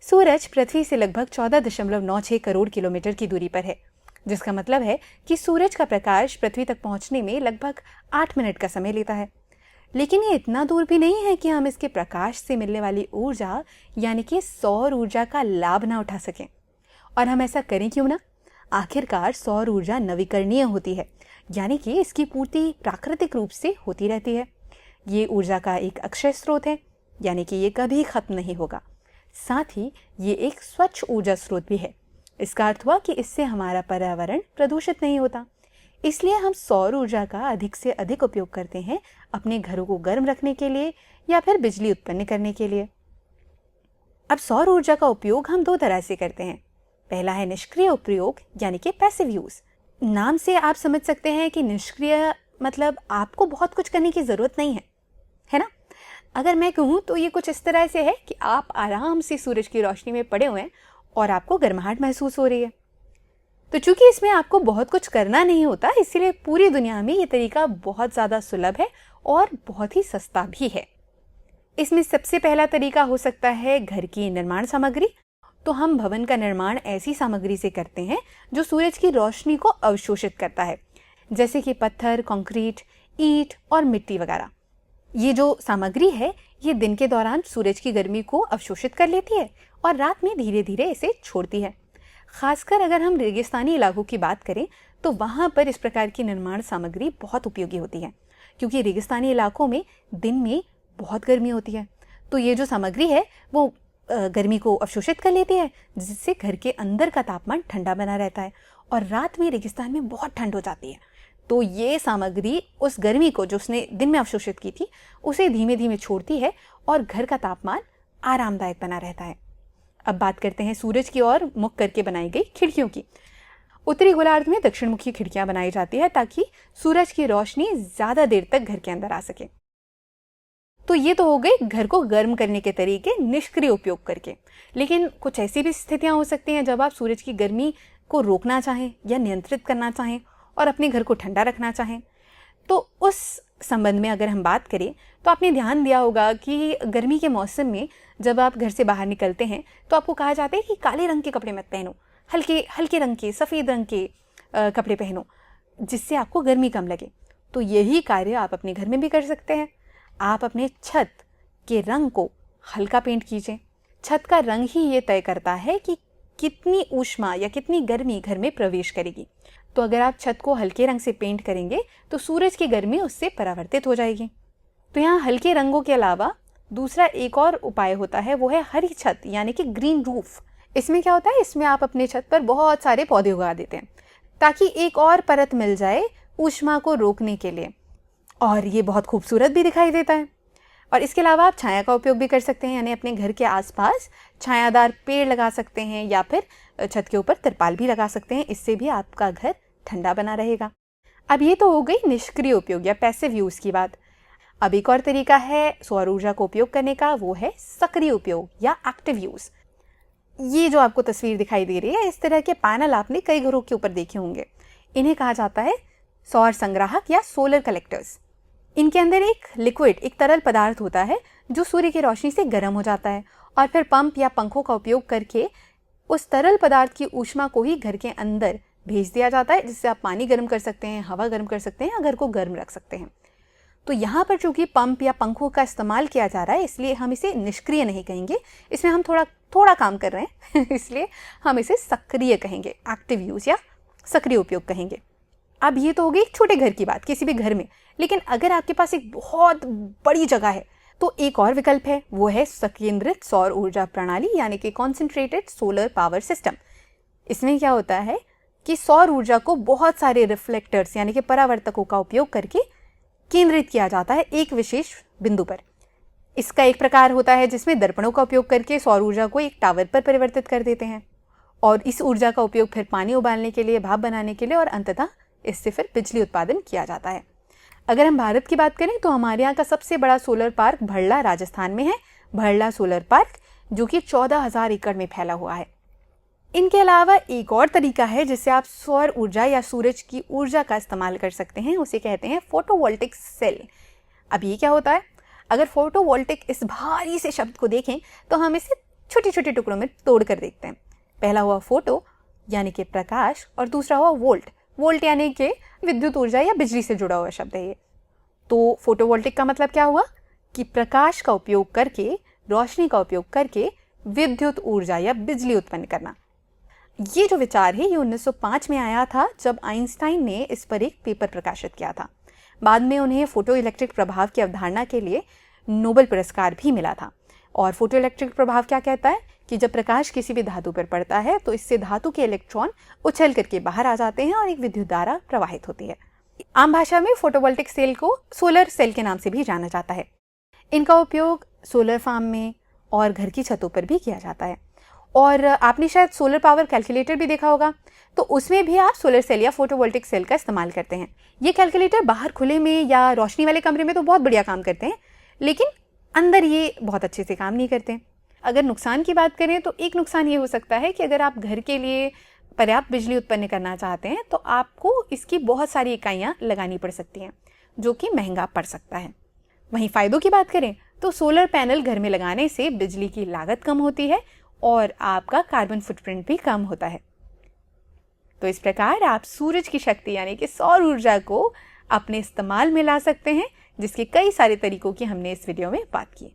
सूरज पृथ्वी से लगभग 14.96 करोड़ किलोमीटर की दूरी पर है, जिसका मतलब है कि सूरज का प्रकाश पृथ्वी तक पहुंचने में लगभग 8 मिनट का समय लेता है। लेकिन ये इतना दूर भी नहीं है कि हम इसके प्रकाश से मिलने वाली ऊर्जा यानी कि सौर ऊर्जा का लाभ ना उठा सकें। और हम ऐसा करें क्यों ना? आखिरकार सौर ऊर्जा नवीकरणीय होती है, यानी कि इसकी पूर्ति प्राकृतिक रूप से होती रहती है। ये ऊर्जा का एक अक्षय स्रोत है, यानी कि ये कभी खत्म नहीं होगा। साथ ही ये एक स्वच्छ ऊर्जा स्रोत भी है। इसका अर्थ हुआ कि इससे हमारा पर्यावरण प्रदूषित नहीं होता। इसलिए हम सौर ऊर्जा का अधिक से अधिक उपयोग करते हैं अपने घरों को गर्म रखने के लिए या फिर बिजली उत्पन्न करने के लिए। अब सौर ऊर्जा का उपयोग हम दो तरह से करते हैं। पहला है निष्क्रिय उपयोग, यानी कि पैसिव यूज। नाम से आप समझ सकते हैं कि निष्क्रिय मतलब आपको बहुत कुछ करने की जरूरत नहीं है ना? अगर मैं कहूँ तो ये कुछ इस तरह से है कि आप आराम से सूरज की रोशनी में पड़े हुए हैं और आपको गर्माहट महसूस हो रही है। तो चूंकि इसमें आपको बहुत कुछ करना नहीं होता, इसीलिए पूरी दुनिया में ये तरीका बहुत ज़्यादा सुलभ है और बहुत ही सस्ता भी है। इसमें सबसे पहला तरीका हो सकता है घर की निर्माण सामग्री। तो हम भवन का निर्माण ऐसी सामग्री से करते हैं जो सूरज की रोशनी को अवशोषित करता है, जैसे कि पत्थर, कंक्रीट, ईंट और मिट्टी वगैरह। ये जो सामग्री है ये दिन के दौरान सूरज की गर्मी को अवशोषित कर लेती है और रात में धीरे धीरे इसे छोड़ती है। खासकर अगर हम रेगिस्तानी इलाकों की बात करें तो वहाँ पर इस प्रकार की निर्माण सामग्री बहुत उपयोगी होती है, क्योंकि रेगिस्तानी इलाकों में दिन में बहुत गर्मी होती है। तो ये जो सामग्री है वो गर्मी को अवशोषित कर लेती है, जिससे घर के अंदर का तापमान ठंडा बना रहता है और रात में रेगिस्तान में बहुत ठंड हो जाती है। तो ये सामग्री उस गर्मी को जो उसने दिन में अवशोषित की थी उसे धीमे धीमे छोड़ती है और घर का तापमान आरामदायक बना रहता है। अब बात करते हैं सूरज की ओर मुख करके बनाई गई खिड़कियों की। उत्तरी गोलार्ध में दक्षिण मुखी खिड़कियां बनाई जाती है ताकि सूरज की रोशनी ज्यादा देर तक घर के अंदर आ सके। तो ये तो हो गए घर को गर्म करने के तरीके निष्क्रिय उपयोग करके। लेकिन कुछ ऐसी भी स्थितियां हो सकती हैं जब आप सूरज की गर्मी को रोकना चाहें या नियंत्रित करना चाहें और अपने घर को ठंडा रखना चाहें। तो उस संबंध में अगर हम बात करें तो आपने ध्यान दिया होगा कि गर्मी के मौसम में जब आप घर से बाहर निकलते हैं तो आपको कहा जाता है कि काले रंग के कपड़े मत पहनो, हल्के हल्के रंग के, सफ़ेद रंग के कपड़े पहनो, जिससे आपको गर्मी कम लगे। तो यही कार्य आप अपने घर में भी कर सकते हैं। आप अपने छत के रंग को हल्का पेंट कीजिए। छत का रंग ही ये तय करता है कि कितनी ऊष्मा या कितनी गर्मी घर में प्रवेश करेगी। तो अगर आप छत को हल्के रंग से पेंट करेंगे तो सूरज की गर्मी उससे परावर्तित हो जाएगी। तो यहाँ हल्के रंगों के अलावा दूसरा एक और उपाय होता है, वो है हरी छत यानी कि ग्रीन रूफ। इसमें क्या होता है, इसमें आप अपने छत पर बहुत सारे पौधे उगा देते हैं ताकि एक और परत मिल जाए ऊष्मा को रोकने के लिए, और ये बहुत खूबसूरत भी दिखाई देता है। और इसके अलावा आप छाया का उपयोग भी कर सकते हैं, यानी अपने घर के आसपास छायादार पेड़ लगा सकते हैं या फिर छत के ऊपर तिरपाल भी लगा सकते हैं। इससे भी आपका घर ठंडा बना रहेगा। अब ये तो हो गई निष्क्रिय उपयोग या पैसिव यूज की बात। अब एक और तरीका है सौर ऊर्जा को उपयोग करने का, वो है सक्रिय उपयोग या एक्टिव यूज। ये जो आपको तस्वीर दिखाई दे रही है, इस तरह के पैनल आपने कई घरों के ऊपर देखे होंगे। इन्हें कहा जाता है सौर संग्राहक या सोलर कलेक्टर्स। इनके अंदर एक लिक्विड, एक तरल पदार्थ होता है जो सूर्य की रोशनी से गर्म हो जाता है और फिर पंप या पंखों का उपयोग करके उस तरल पदार्थ की ऊष्मा को ही घर के अंदर भेज दिया जाता है, जिससे आप पानी गर्म कर सकते हैं, हवा गर्म कर सकते हैं या घर को गर्म रख सकते हैं। तो यहाँ पर चूंकि पंप या पंखों का इस्तेमाल किया जा रहा है, इसलिए हम इसे निष्क्रिय नहीं कहेंगे। इसमें हम थोड़ा काम कर रहे हैं इसलिए हम इसे सक्रिय कहेंगे, एक्टिव यूज या सक्रिय उपयोग कहेंगे। अब ये तो हो गई एक छोटे घर की बात, किसी भी घर में। लेकिन अगर आपके पास एक बहुत बड़ी जगह है तो एक और विकल्प है, वो है संकेंद्रित सौर ऊर्जा प्रणाली यानी कि कॉन्सेंट्रेटेड सोलर पावर सिस्टम। इसमें क्या होता है कि सौर ऊर्जा को बहुत सारे रिफ्लेक्टर्स यानी कि परावर्तकों का उपयोग करके केंद्रित किया जाता है एक विशेष बिंदु पर। इसका एक प्रकार होता है जिसमें दर्पणों का उपयोग करके सौर ऊर्जा को एक टावर पर परिवर्तित कर देते हैं और इस ऊर्जा का उपयोग फिर पानी उबालने के लिए, भाप बनाने के लिए और अंततः इससे फिर बिजली उत्पादन किया जाता है। अगर हम भारत की बात करें तो हमारे यहाँ का सबसे बड़ा सोलर पार्क भड़ला राजस्थान में है, भड़ला सोलर पार्क, जो कि 14,000 एकड़ में फैला हुआ है। इनके अलावा एक और तरीका है जिससे आप सौर ऊर्जा या सूरज की ऊर्जा का इस्तेमाल कर सकते हैं, उसे कहते हैं फोटोवोल्टिक सेल। अब ये क्या होता है? अगर फोटोवोल्टिक इस भारी से शब्द को देखें तो हम इसे छोटे छोटे टुकड़ों में तोड़ कर देखते हैं। पहला हुआ फोटो यानी कि प्रकाश, और दूसरा हुआ वोल्ट। वोल्ट यानी कि विद्युत ऊर्जा या बिजली से जुड़ा हुआ शब्द है ये। तो फोटोवोल्टिक का मतलब क्या हुआ कि प्रकाश का उपयोग करके, रोशनी का उपयोग करके विद्युत ऊर्जा या बिजली उत्पन्न करना। ये जो विचार है ये 1905 में आया था, जब आइंस्टाइन ने इस पर एक पेपर प्रकाशित किया था। बाद में उन्हें फोटो इलेक्ट्रिक प्रभाव की अवधारणा के लिए नोबेल पुरस्कार भी मिला था। और फोटो इलेक्ट्रिक प्रभाव क्या कहता है कि जब प्रकाश किसी भी धातु पर पड़ता है तो इससे धातु के इलेक्ट्रॉन उछल करके बाहर आ जाते हैं और एक विद्युत धारा प्रवाहित होती है। आम भाषा में फोटोवोल्टिक सेल को सोलर सेल के नाम से भी जाना जाता है। इनका उपयोग सोलर फार्म में और घर की छतों पर भी किया जाता है। और आपने शायद सोलर पावर कैलकुलेटर भी देखा होगा, तो उसमें भी आप सोलर सेल या फोटोवोल्टिक सेल का इस्तेमाल करते हैं। ये कैलकुलेटर बाहर खुले में या रोशनी वाले कमरे में तो बहुत बढ़िया काम करते हैं, लेकिन अंदर ये बहुत अच्छे से काम नहीं करते। अगर नुकसान की बात करें तो एक नुकसान ये हो सकता है कि अगर आप घर के लिए पर्याप्त बिजली उत्पन्न करना चाहते हैं तो आपको इसकी बहुत सारी इकाइयाँ लगानी पड़ सकती हैं, जो कि महंगा पड़ सकता है। वहीं फ़ायदों की बात करें तो सोलर पैनल घर में लगाने से बिजली की लागत कम होती है और आपका कार्बन फुटप्रिंट भी कम होता है। तो इस प्रकार आप सूरज की शक्ति यानी कि सौर ऊर्जा को अपने इस्तेमाल में ला सकते हैं, जिसके कई सारे तरीकों की हमने इस वीडियो में बात की।